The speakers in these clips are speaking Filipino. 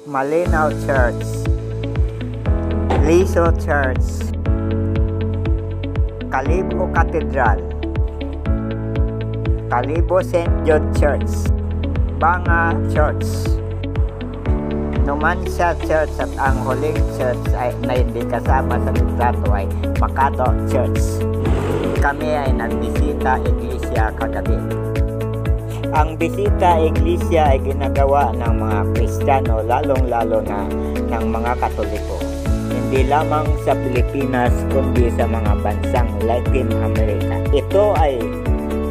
Malinaw Church, Liso Church, Kalibo Cathedral, Kalibo St. Jude Church, Banga Church, Numancia Church, at ang huling church na hindi kasama sa litrato ay Makato Church. Kami ay nagbisita iglesia kagabi. Ang bisita iglesia ay ginagawa ng mga Kristiyano, lalong-lalo na ng mga Katoliko. Hindi lamang sa Pilipinas kundi sa mga bansang Latin America. Ito ay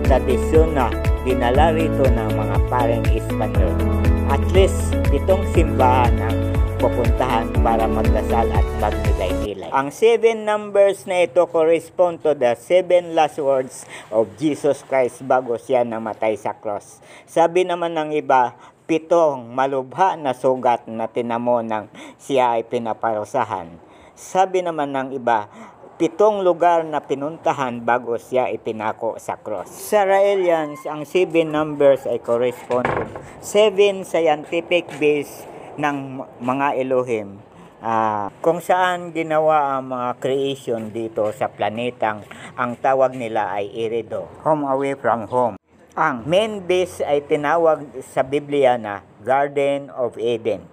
tradisyon na dinala rito ng mga paring Espanyol. At least 7 simbahan ang pupuntahan para magdasal at magnilay-nilay. Ang 7 numbers na ito correspond to the 7 last words of Jesus Christ bago siya namatay sa cross. Sabi naman ng iba, 7 malubha na sugat na tinamo ng siya ay pinaparusahan. Sabi naman ng iba, 7 lugar na pinuntahan bago siya ipinako sa cross. Sa Raelians, ang 7 numbers ay correspond to 7 scientific base ng mga Elohim, kung saan ginawa ang mga creation dito sa planetang ang tawag nila ay Erido, home away from home. Ang main base ay tinawag sa Biblia na Garden of Eden.